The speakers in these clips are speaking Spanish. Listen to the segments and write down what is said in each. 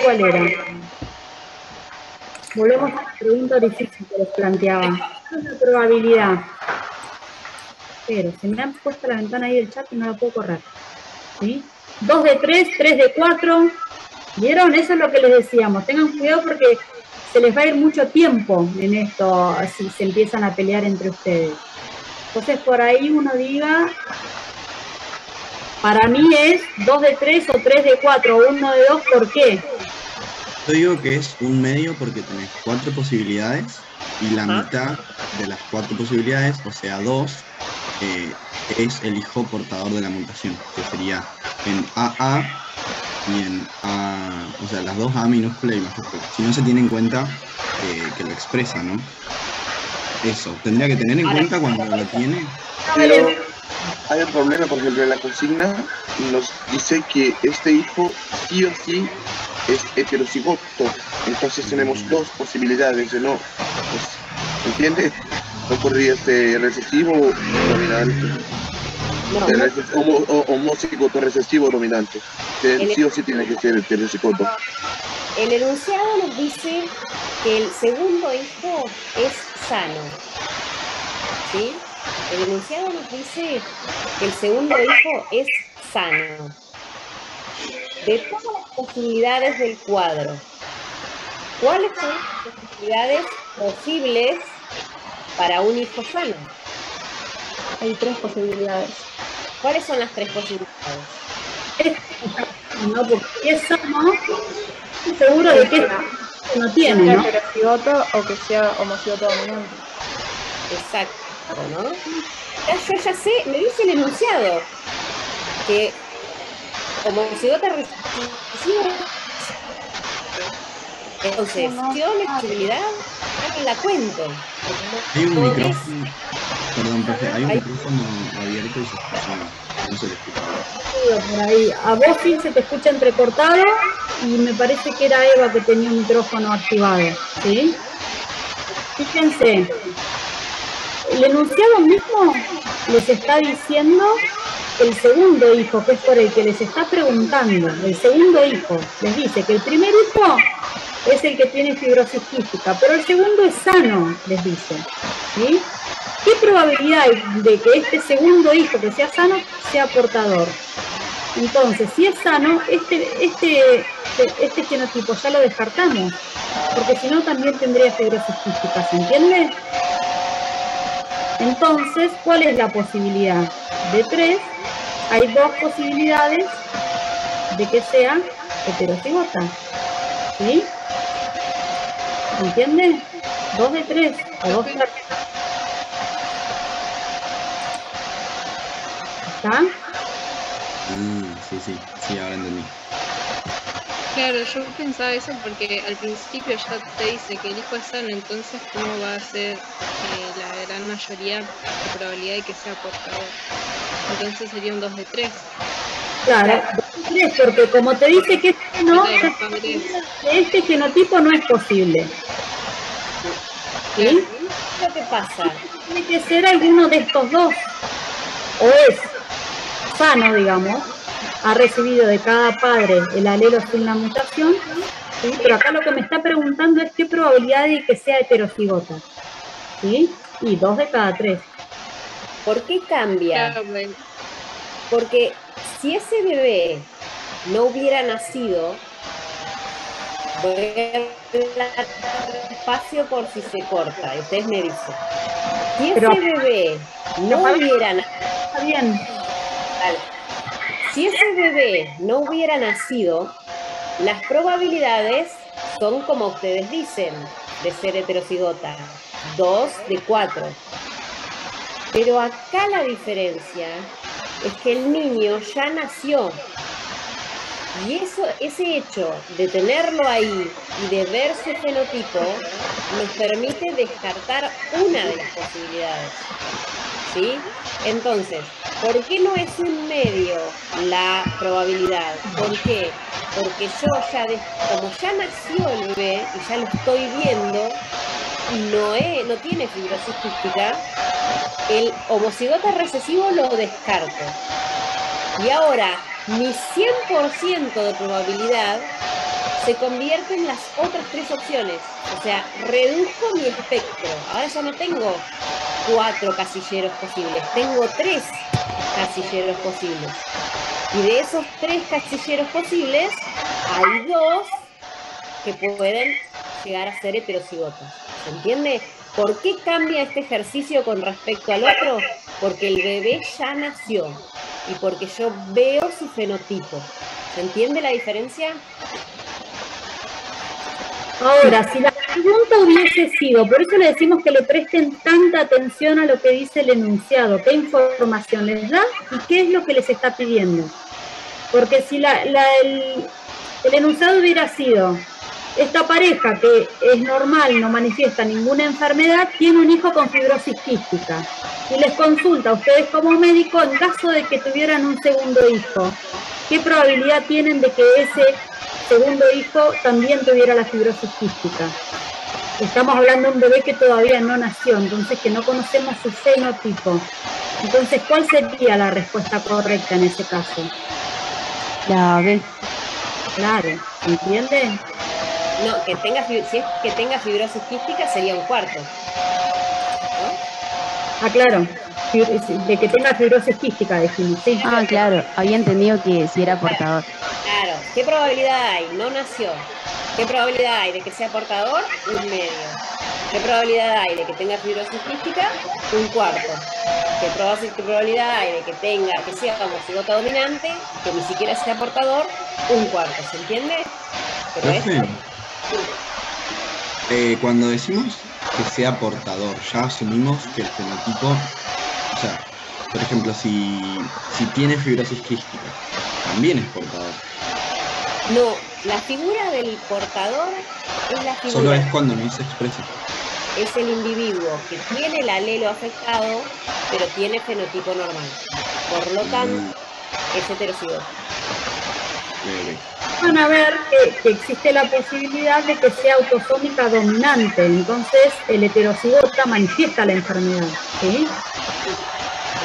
cuál era. Volvemos a la pregunta difícil que les planteaba. ¿Cuál es la probabilidad? Pero se me ha puesto la ventana ahí del chat y no la puedo correr. ¿Sí? 2 de 3, 3 de 4. ¿Vieron? Eso es lo que les decíamos. Tengan cuidado porque se les va a ir mucho tiempo en esto si se empiezan a pelear entre ustedes. Entonces por ahí uno diga, para mí es 2 de 3 o 3 de 4 o 1 de 2, ¿por qué? Yo digo que es un medio porque tenés 4 posibilidades y la mitad de las 4 posibilidades, o sea 2, es el hijo portador de la mutación, que sería en AA y en A, o sea, las dos A minúscula y mayúscula. Si no se tiene en cuenta que lo expresa, ¿no? Eso, tendría que tener en cuenta cuando lo tiene. Pero hay un problema, por ejemplo, en la consigna nos dice que este hijo sí o sí es heterocigoto, entonces tenemos 2 posibilidades de no, pues, ¿entiendes? No podría ser recesivo o dominante. Homocigoto recesivo o dominante. Sí o sí tiene que ser heterocigoto. El enunciado nos dice que el segundo hijo es sano. ¿Sí? El enunciado nos dice que el segundo hijo es sano. De todas las posibilidades del cuadro, ¿cuáles son las posibilidades posibles para un hijo sano? Hay 3 posibilidades. ¿Cuáles son las 3 posibilidades? No, porque es sano, seguro de que no tiene, ¿no? Que sea heterocigoto o que sea homocigoto dominante. Exacto, ¿no? Ya sé, me dice el enunciado que homocigota recesiva. Entonces, si doy mi posibilidad, no la cuento. Hay un micrófono, perdón, profe, hay un micrófono abierto y se escucha, no se le escucha. Por ahí. A vos sí se te escucha entrecortado y me parece que era Eva que tenía un micrófono activado, ¿sí? Fíjense, el enunciado mismo les está diciendo el segundo hijo, que es por el que les está preguntando, el segundo hijo, les dice que el primer hijo es el que tiene fibrosis quística, pero el segundo es sano, les dice, ¿sí? ¿Qué probabilidad hay de que este segundo hijo que sea sano sea portador? Entonces, si es sano, este genotipo ya lo descartamos, porque si no también tendría fibrosis quística, ¿se entiende? Entonces, ¿cuál es la posibilidad? De 3, hay 2 posibilidades de que sea heterocigota, ¿sí? ¿Entiende? 2 de 3 o 2 de 3. ¿Está? Sí, ahora entendí. Claro, yo pensaba eso porque al principio ya te dice que el hijo es sano, entonces ¿cómo va a ser la gran mayoría de probabilidad de que sea portador? Entonces sería un 2 de 3. Claro, 2 de 3, porque como te dice que no, este genotipo no es posible. ¿Sí? ¿Qué es lo que pasa? Tiene que ser alguno de estos dos. O es sano, digamos, ha recibido de cada padre el alelo sin la mutación, ¿sí? Pero acá lo que me está preguntando es qué probabilidad de que sea heterocigota, ¿sí? Y 2 de cada 3. ¿Por qué cambia? Porque si ese bebé no hubiera nacido, voy a hablar despacio por si se corta, ustedes me dicen. Si ese bebé no hubiera nacido, está bien. Vale. Si ese bebé no hubiera nacido, las probabilidades son como ustedes dicen, de ser heterocigota, 2 de 4. Pero acá la diferencia es que el niño ya nació. Y ese hecho de tenerlo ahí y de ver su fenotipo nos permite descartar una de las posibilidades. ¿Sí? Entonces, ¿por qué no es un medio la probabilidad? ¿Por qué? Porque yo como ya nació el bebé y ya lo estoy viendo y no tiene fibrosis quística, el homocigota recesivo lo descarto. Y ahora, mi 100% de probabilidad se convierte en las otras 3 opciones. O sea, reduzco mi espectro. Ahora ya no tengo 4 casilleros posibles, tengo 3 casilleros posibles. Y de esos 3 casilleros posibles, hay 2 que pueden llegar a ser heterocigotas. ¿Se entiende? ¿Por qué cambia este ejercicio con respecto al otro? Porque el bebé ya nació y porque yo veo su fenotipo. ¿Se entiende la diferencia? Ahora, si la pregunta hubiese sido, por eso le decimos que le presten tanta atención a lo que dice el enunciado, qué información les da y qué es lo que les está pidiendo. Porque si el enunciado hubiera sido, esta pareja que es normal, no manifiesta ninguna enfermedad, tiene un hijo con fibrosis quística y les consulta a ustedes como médico, en caso de que tuvieran un segundo hijo, ¿qué probabilidad tienen de que ese segundo hijo también tuviera la fibrosis quística? Estamos hablando de un bebé que todavía no nació, entonces que no conocemos su fenotipo. Entonces, ¿cuál sería la respuesta correcta en ese caso? La B. Claro, ¿entiende? No, si es que tenga fibrosis quística sería un cuarto. ¿No? Ah, claro, de que tenga fibrosis quística, decimos, sí. Ah, claro, había entendido que si era portador. Claro, ¿qué probabilidad hay? No nació. ¿Qué probabilidad hay de que sea portador? Un medio. ¿Qué probabilidad hay de que tenga fibrosis quística? Un cuarto. ¿Qué probabilidad hay de que sea homocigota dominante, que ni siquiera sea portador? Un cuarto, ¿se entiende? Pero cuando decimos que sea portador, ya asumimos que el fenotipo, o sea, por ejemplo, si tiene fibrosis quística, también es portador. No, la figura del portador es la figura. Solo es cuando no se expresa. Es el individuo que tiene el alelo afectado, pero tiene fenotipo normal. Por lo tanto, es heterocigota. Van a ver que existe la posibilidad de que sea autosómica dominante, entonces el heterocigota manifiesta la enfermedad, ¿sí?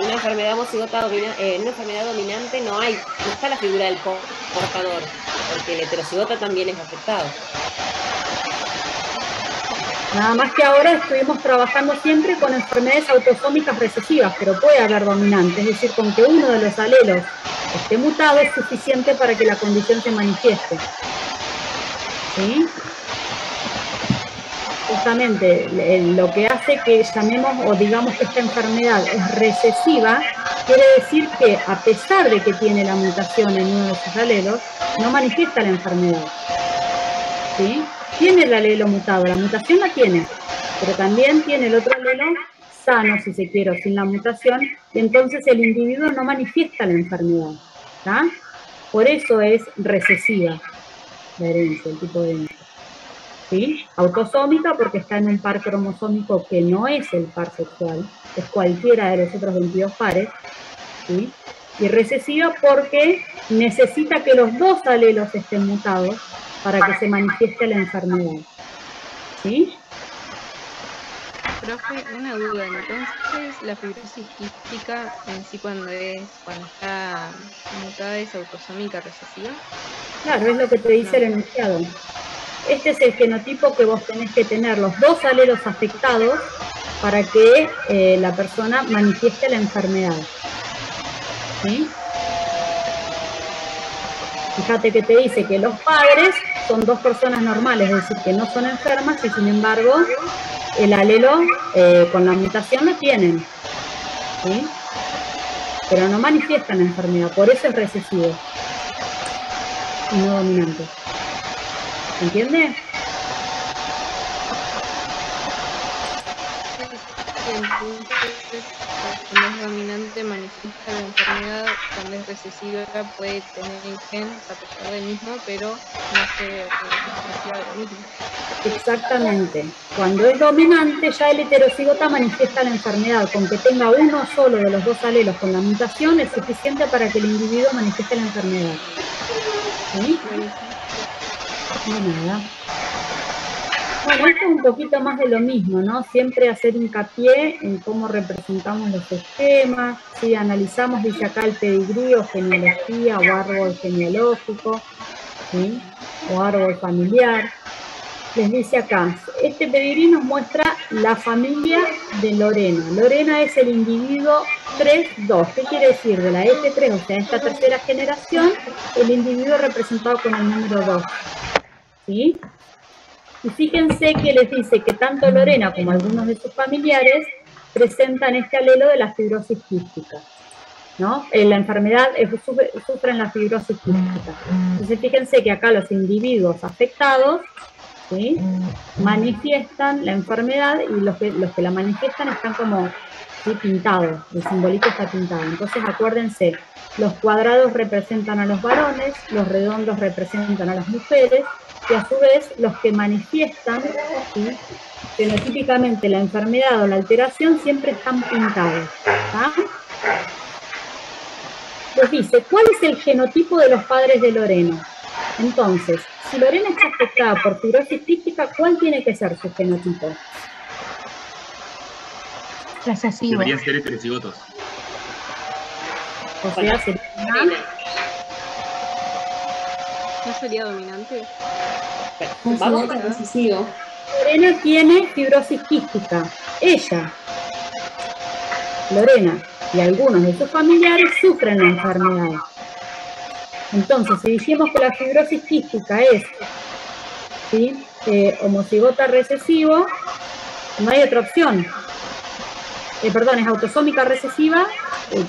Una enfermedad homocigota en una enfermedad dominante no está la figura del portador, porque el heterocigota también es afectado. Nada más que ahora estuvimos trabajando siempre con enfermedades autosómicas recesivas, pero puede haber dominante, es decir, con que uno de los alelos esté mutado es suficiente para que la condición se manifieste. ¿Sí? Justamente lo que hace que llamemos o digamos que esta enfermedad es recesiva, quiere decir que a pesar de que tiene la mutación en uno de sus alelos, no manifiesta la enfermedad. ¿Sí? Tiene el alelo mutado, la mutación la tiene, pero también tiene el otro alelo sano, si se quiere, o sin la mutación, y entonces el individuo no manifiesta la enfermedad. ¿Tá? Por eso es recesiva la herencia, el tipo de herencia. ¿Sí? Autosómica porque está en un par cromosómico que no es el par sexual, es cualquiera de los otros 22 pares, ¿sí? Y recesiva porque necesita que los dos alelos estén mutados para que se manifieste la enfermedad. ¿Sí? Profe, una duda, entonces la fibrosis quística en sí cuando está mutada es autosómica recesiva. Claro, es lo que te dice el enunciado. Este es el genotipo que vos tenés que tener, los dos alelos afectados para que la persona manifieste la enfermedad. ¿Sí? Fíjate que te dice que los padres son dos personas normales, es decir, que no son enfermas y sin embargo el alelo con la mutación lo tienen, ¿sí? Pero no manifiestan la enfermedad, por eso es recesivo y no dominante. ¿Entiende? Entonces, cuando es dominante manifiesta la enfermedad, cuando es recesiva puede tener el gen a pesar del mismo, pero no se asociado lo mismo. Exactamente. Cuando es dominante, ya el heterocigota manifiesta la enfermedad. Con que tenga uno solo de los dos alelos con la mutación es suficiente para que el individuo manifieste la enfermedad. ¿Sí? No, nada. Bueno, esto es un poquito más de lo mismo, ¿no? Siempre hacer hincapié en cómo representamos los esquemas, ¿sí? Analizamos, dice acá, el pedigrí o genealogía o árbol genealógico, ¿sí? o árbol familiar. Les dice acá, este pedigrí nos muestra la familia de Lorena. Lorena es el individuo 3-2. ¿Qué quiere decir? De la F3, o sea, esta tercera generación, el individuo representado con el número 2. ¿Sí? Y fíjense que les dice que tanto Lorena como algunos de sus familiares presentan este alelo de la fibrosis quística, ¿no? En la enfermedad sufren la fibrosis quística. Entonces fíjense que acá los individuos afectados, ¿sí?, manifiestan la enfermedad y los que la manifiestan están como, ¿sí?, pintados, el simbolito está pintado. Entonces acuérdense, los cuadrados representan a los varones, los redondos representan a las mujeres, y a su vez los que manifiestan, ¿sí?, fenotípicamente la enfermedad o la alteración siempre están pintados. ¿Ah? Les dice, ¿cuál es el genotipo de los padres de Lorena? Entonces, si Lorena está afectada por fibrosis quística, ¿cuál tiene que ser su genotipo? Recesivo. Deberían ser heterocigotos. O sea, sería ¿No sería dominante? Vamos a recesivo. Lorena tiene fibrosis quística. Ella, Lorena, y algunos de sus familiares sufren la enfermedad. Entonces, si dijimos que la fibrosis quística es, ¿sí?, homocigota recesivo, no hay otra opción. Perdón, es autosómica recesiva,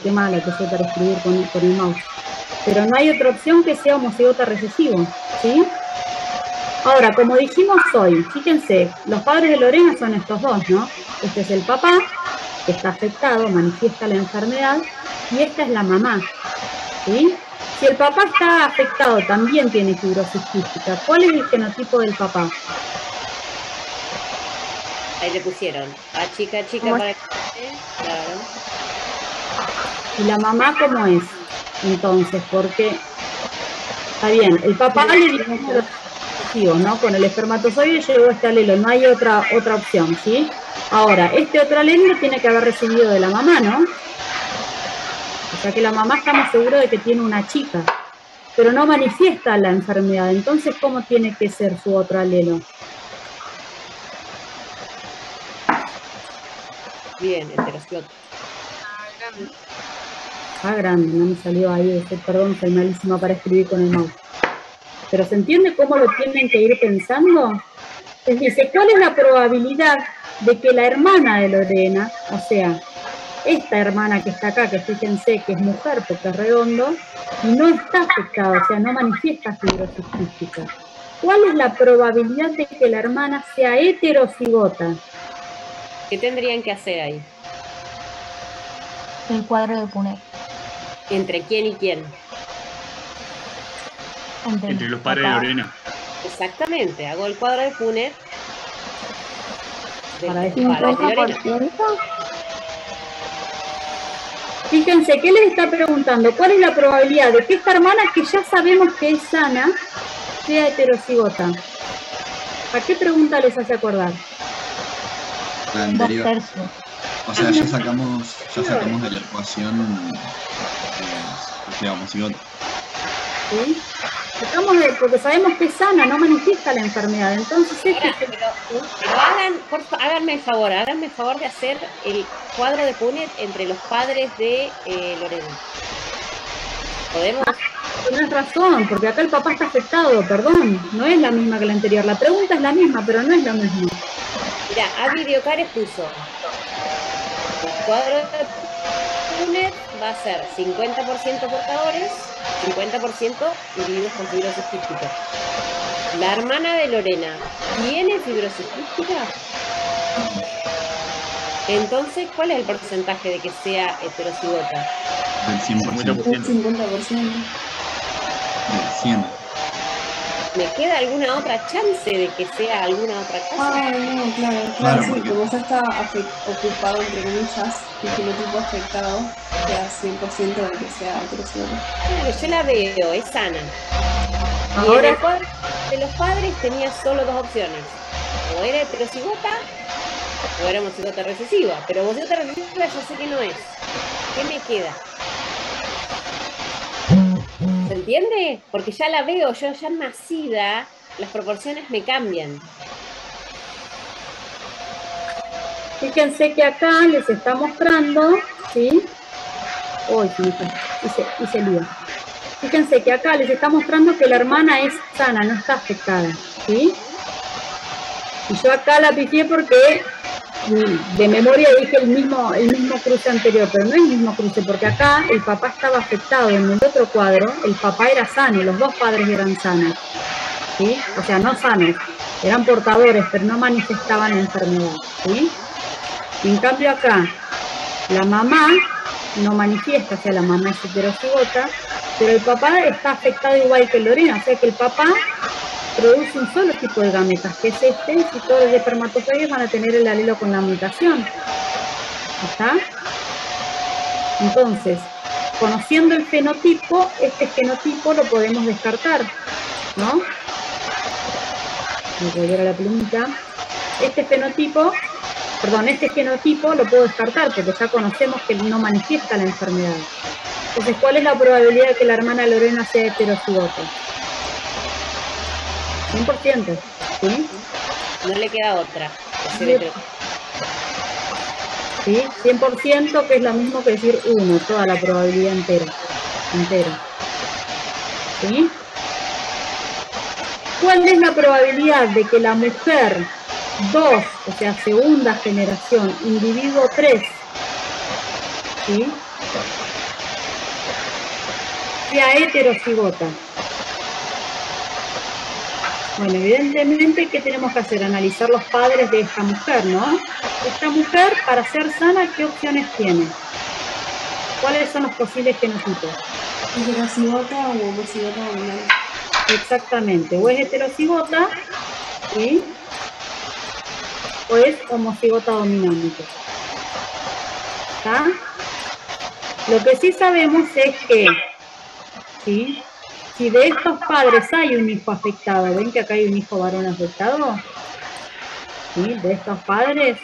qué mala que soy para escribir con el mouse. Pero no hay otra opción que sea homocigota recesivo, ¿sí? Ahora, como dijimos hoy, fíjense, los padres de Lorena son estos dos, ¿no? Este es el papá, que está afectado, manifiesta la enfermedad, y esta es la mamá, ¿sí? Si el papá está afectado, también tiene fibrosis quística. ¿Cuál es el genotipo del papá? Ahí le pusieron. A chica para que... Claro. ¿Y la mamá cómo es? Entonces, porque... Está bien, el papá le dio los recesivos, ¿no? Con el espermatozoide llegó este alelo, no hay otra opción, ¿sí? Ahora, este otro alelo tiene que haber recibido de la mamá, ¿no? O sea que la mamá estamos seguros de que tiene una chica, pero no manifiesta la enfermedad. Entonces, ¿cómo tiene que ser su otro alelo? Bien, heterocigoto. Ah, grande, no me salió ahí, perdón, soy malísima para escribir con el mouse. Pero ¿se entiende cómo lo tienen que ir pensando? Les dice, ¿cuál es la probabilidad de que la hermana de Lorena, o sea, esta hermana que está acá, que fíjense que es mujer porque es redondo, y no está afectada, o sea, no manifiesta fibrosis quística? ¿Cuál es la probabilidad de que la hermana sea heterocigota? ¿Qué tendrían que hacer ahí? El cuadro de Punnett. ¿Entre quién y quién? Entre los padres de Lorena. Exactamente, hago el cuadro de Punnett de Para los decir padres de Lorena. Fíjense, ¿qué les está preguntando? ¿Cuál es la probabilidad de que esta hermana, que ya sabemos que es sana, sea heterocigota? ¿A qué pregunta les hace acordar? La anterior. 2/3. O sea, ya sacamos de la ecuación de homocigota. ¿Sí? Porque sabemos que es sana, no manifiesta la enfermedad. Entonces, Ahora, pero háganme el favor de hacer el cuadro de Punnett entre los padres de Lorena. ¿Podemos? Tienes razón, porque acá el papá está afectado, perdón. No es la misma que la anterior. La pregunta es la misma, pero no es lo mismo. Mira, Avi Diocares puso el cuadro de Punnett va a ser 50% portadores, 50% individuos con fibrosis quística. La hermana de Lorena tiene fibrosis quística. Entonces, ¿cuál es el porcentaje de que sea heterocigota? Del 100%. 50%. Del 100%. ¿Me queda alguna otra chance de que sea alguna otra cosa? Ah, no, claro, Claro, sí, porque- como ya está ocupado, entre comillas, el genotipo afectado, queda 100% de que sea heterocigota. Claro, yo la veo, es sana. Y en Ahora, el cuadro de los padres tenía solo dos opciones. O era heterocigota o era homocigota recesiva. Pero homocigota recesiva ya sé que no es. ¿Qué me queda? ¿Se entiende? Porque ya la veo, yo ya nacida, las proporciones me cambian. Fíjense que acá les está mostrando, ¿sí? Uy, hice lío. Fíjense que acá les está mostrando que la hermana es sana, no está afectada, ¿sí? Y yo acá la pifié porque de memoria dije el mismo cruce anterior, pero no es el mismo cruce, porque acá el papá estaba afectado. En el otro cuadro, el papá era sano, los dos padres eran sanos, ¿sí? O sea, no sanos, eran portadores, pero no manifestaban la enfermedad, ¿sí? Y en cambio acá, la mamá no manifiesta, o sea, la mamá es heterocigota, pero el papá está afectado igual que Lorena, o sea que el papá produce un solo tipo de gametas, que es este, y todos los espermatozoides van a tener el alelo con la mutación. ¿Está? Entonces, conociendo el fenotipo, este fenotipo lo podemos descartar, ¿no? Voy a volver a la plumita. Este genotipo lo puedo descartar, porque ya conocemos que no manifiesta la enfermedad. Entonces, ¿cuál es la probabilidad de que la hermana Lorena sea heterocigota? 100%, ¿sí? No le queda otra. ¿Sí? 100%, que es lo mismo que decir 1, toda la probabilidad entera. ¿Sí? ¿Cuál es la probabilidad de que la mujer 2, o sea, segunda generación, individuo 3, ¿sí?, sea heterocigota? Bueno, evidentemente, ¿qué tenemos que hacer? Analizar los padres de esta mujer, ¿no? Esta mujer, para ser sana, ¿qué opciones tiene? ¿Cuáles son los posibles genotipos? Heterocigota o homocigota dominante. Exactamente, o es heterocigota, ¿sí?, o es homocigota dominante. ¿Está? Lo que sí sabemos es que, ¿sí?, si de estos padres hay un hijo afectado, ¿ven que acá hay un hijo varón afectado? ¿Sí? De estos padres.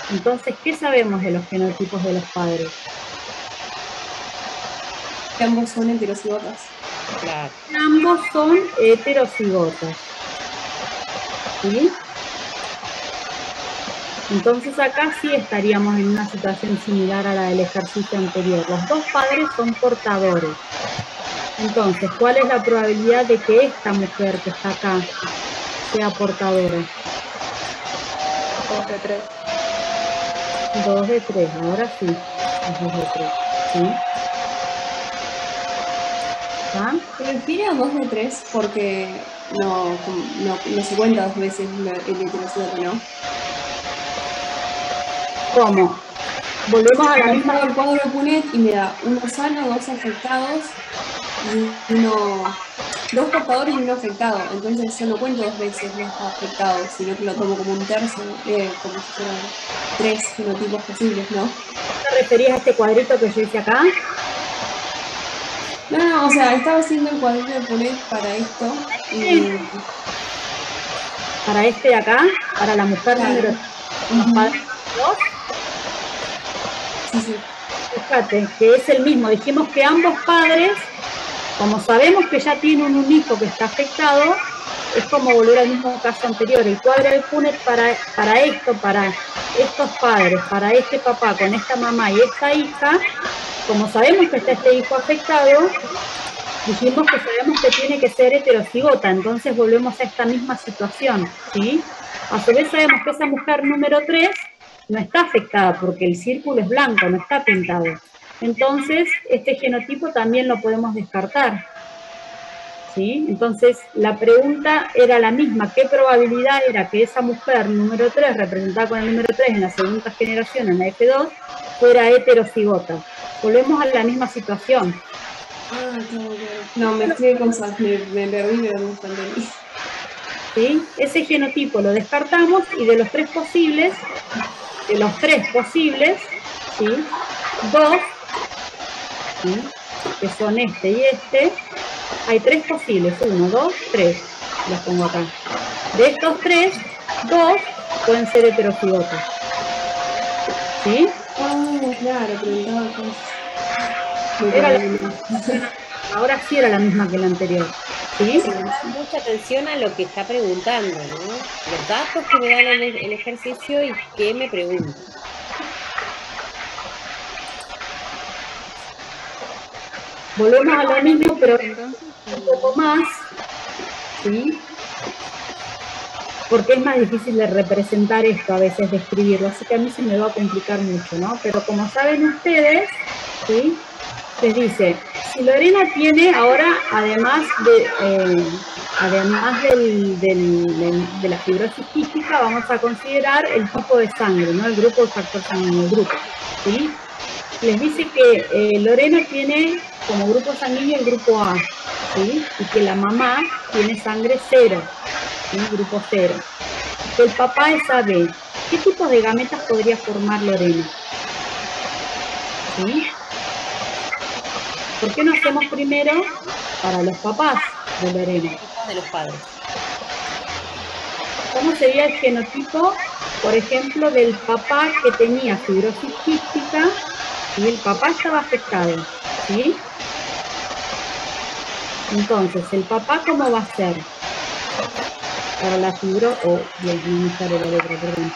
Entonces, ¿qué sabemos de los genotipos de los padres? Que ambos son heterocigotas. Claro. Ambos son heterocigotas. ¿Sí? Entonces acá sí estaríamos en una situación similar a la del ejercicio anterior. Los dos padres son portadores. Entonces, ¿cuál es la probabilidad de que esta mujer que está acá sea portadora? 2 de 3. 2 de 3, ahora sí. 2 de 3, ¿sí? ¿Ah? Se refiere a 2 de 3 porque no se cuenta 2 veces el heterocigoto, ¿no? ¿Cómo? Volvemos a la misma... el cuadro de Punet y me da uno sano, 2 afectados, y dos portadores y uno afectado. Entonces yo no cuento 2 veces los afectados, sino que lo tomo como un tercio, como si fueran 3 genotipos posibles, ¿no? ¿Te referías a este cuadrito que yo hice acá? No, o sea, estaba haciendo el cuadrito de Punet para esto. Y... Para este de acá, para la mujer número 2. Sí. Fíjate, que es el mismo. Dijimos que ambos padres, como sabemos que ya tienen un hijo que está afectado, es como volver al mismo caso anterior. El cuadro de Punet para estos padres, para este papá con esta mamá y esta hija, como sabemos que está este hijo afectado, dijimos que sabemos que tiene que ser heterocigota. Entonces volvemos a esta misma situación, ¿sí? A su vez sabemos que esa mujer número 3 no está afectada porque el círculo es blanco, no está pintado. Entonces, este genotipo también lo podemos descartar, ¿sí? Entonces, la pregunta era la misma. ¿Qué probabilidad era que esa mujer número 3, representada con el número 3 en la segunda generación, en la F2, fuera heterocigota? Volvemos a la misma situación. Ah, claro. No, me estoy cosas, me perdí, pero no entendí. ¿Sí? Ese genotipo lo descartamos y de los 3 posibles, ¿sí?, 2, ¿sí?, que son este y este, hay 3 posibles, 1, 2, 3, los pongo acá. De estos 3, 2 pueden ser heterocigotas, ¿sí? Ah, claro, preguntaba cosas. ahora sí era la misma que la anterior. ¿Sí? Mucha atención a lo que está preguntando, ¿no? Los datos que me dan el ejercicio y qué me preguntan. Volvemos a lo mismo, pero Entonces, un poco más, ¿sí? Porque es más difícil de representar esto a veces, de escribirlo, así que a mí se me va a complicar mucho, ¿no? Pero como saben ustedes, ¿sí? Les dice, si Lorena tiene ahora, además de la fibrosis quística, vamos a considerar el tipo de sangre, ¿no? El grupo de factor sanguíneo, el grupo, ¿sí? Les dice que Lorena tiene como grupo sanguíneo el grupo A, ¿sí? Y que la mamá tiene sangre 0, ¿sí? Grupo 0. Que el papá es AB. ¿Qué tipos de gametas podría formar Lorena? ¿Sí? ¿Por qué no hacemos primero para los papás de Lorena? De los padres. ¿Cómo sería el genotipo, por ejemplo, del papá que tenía fibrosis quística y el papá estaba afectado? ¿Sí? Entonces, ¿el papá cómo va a ser? Para la fibrosis, no me sale la letra, perdón.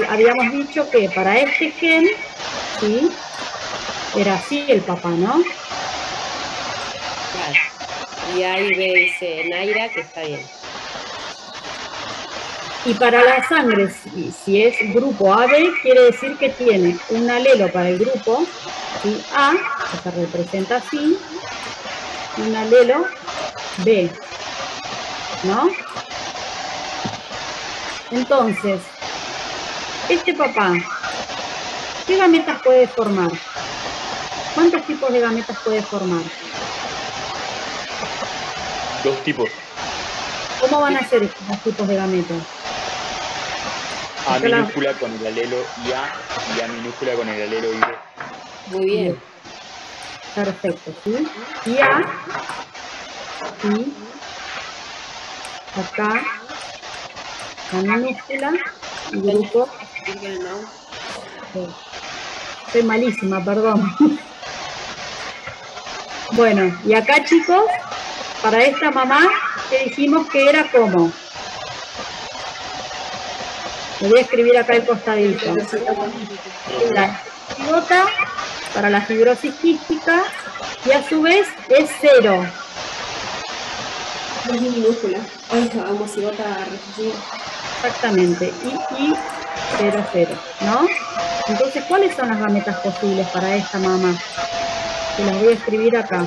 Habíamos dicho que para este gen, ¿sí? Era así el papá, ¿no? Claro. Y ahí dice Naira que está bien. Y para la sangre, si es grupo AB, quiere decir que tiene un alelo para el grupo, ¿sí? A, que se representa así, un alelo B, ¿no? Entonces, este papá, ¿qué gametas puede formar? ¿Cuántos tipos de gametas puede formar? 2 tipos. ¿Cómo van a ser estos 2 tipos de gametas? A minúscula con el alelo IA y A minúscula con el alelo IB. Muy bien. Perfecto, ¿sí? IA y acá la minúscula y grupo. Soy malísima, perdón. Bueno, y acá, chicos, para esta mamá, que dijimos que era como. Le voy a escribir acá el costadito. La heterocigota para la fibrosis quística y a su vez es 0. Es minúscula. Ay, homocigota recesiva. Exactamente. Y 0, 0, ¿no? Entonces, ¿cuáles son las gametas posibles para esta mamá? Que las voy a escribir acá.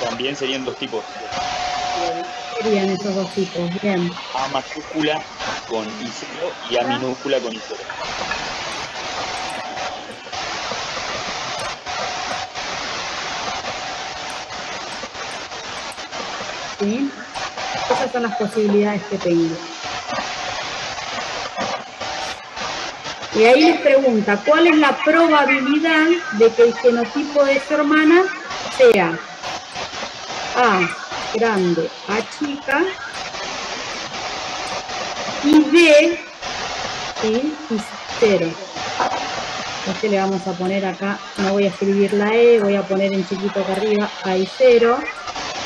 También serían 2 tipos. Serían esos 2 tipos, bien. A mayúscula con I0 y A minúscula con I0. ¿Sí? Esas son las posibilidades que tengo. Y ahí les pregunta, ¿cuál es la probabilidad de que el genotipo de su hermana sea A grande, A chica, y B, ¿sí? Y 0. Este le vamos a poner acá, no voy a escribir la E, voy a poner en chiquito acá arriba, A y 0.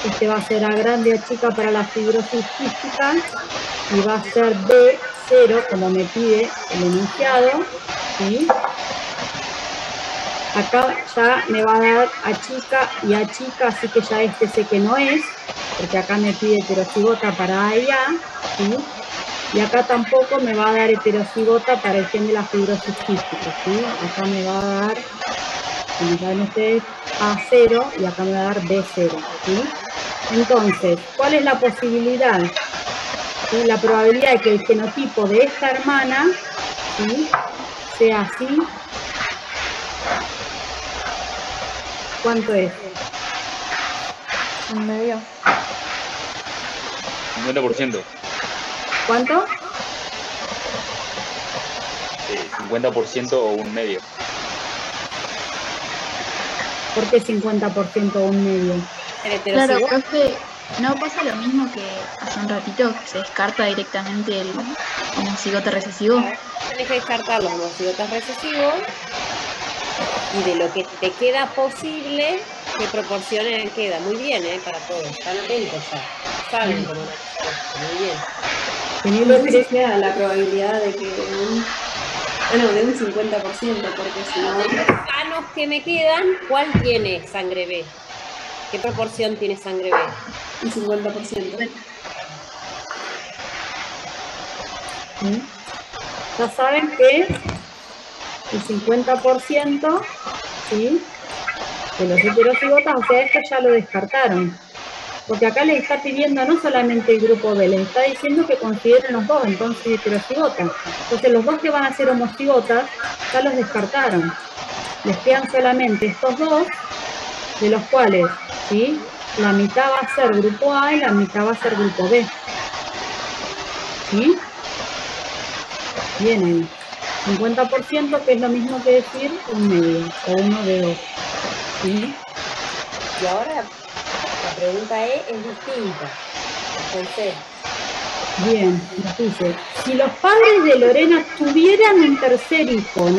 Este va a ser A grande, A chica para la fibrosis quística, y va a ser B, 0, como me pide el enunciado, ¿sí? Acá ya me va a dar A chica y A chica, así que ya este sé que no es, porque acá me pide heterocigota para A y A, ¿sí? Y acá tampoco me va a dar heterocigota para el gen de la fibrosis quística, ¿sí? Acá me va a dar, como saben ustedes, A0 y acá me va a dar B0, ¿sí? Entonces, ¿cuál es la posibilidad? ¿Sí? La probabilidad de que el genotipo de esta hermana, ¿sí? sea así. ¿Cuánto es? 1/2. 50%. ¿Cuánto? 50% o 1/2. ¿Por qué 50% o 1/2? Claro, profe, ¿no pasa lo mismo que hace un ratito, que se descarta directamente el homocigote recesivo? Tenés que descartar los homocigotas recesivos Y de lo que te queda posible, ¿qué proporciones queda? Muy bien, para todos. Están atentos ya. Saben cómo analizar esto. Muy bien. Entonces queda la probabilidad de que de un 50%, porque si no... De los sanos que me quedan, ¿cuál tiene sangre B? ¿Qué proporción tiene sangre B? Un 50%. Ya saben que el 50%, ¿sí?, de los heterocigotas, o sea, esto ya lo descartaron. Porque acá les está pidiendo no solamente el grupo B, les está diciendo que consideren los dos, entonces heterocigotas. Entonces los dos que van a ser homocigotas, ya los descartaron. Les quedan solamente estos dos, de los cuales, ¿sí?, la mitad va a ser grupo A y la mitad va a ser grupo B. ¿Sí? Bien ahí. 50%, que es lo mismo que decir un medio, o 1 de 2. ¿Sí? Y ahora la pregunta es distinta. Entonces, bien, nos dice, si los padres de Lorena tuvieran un tercer hijo,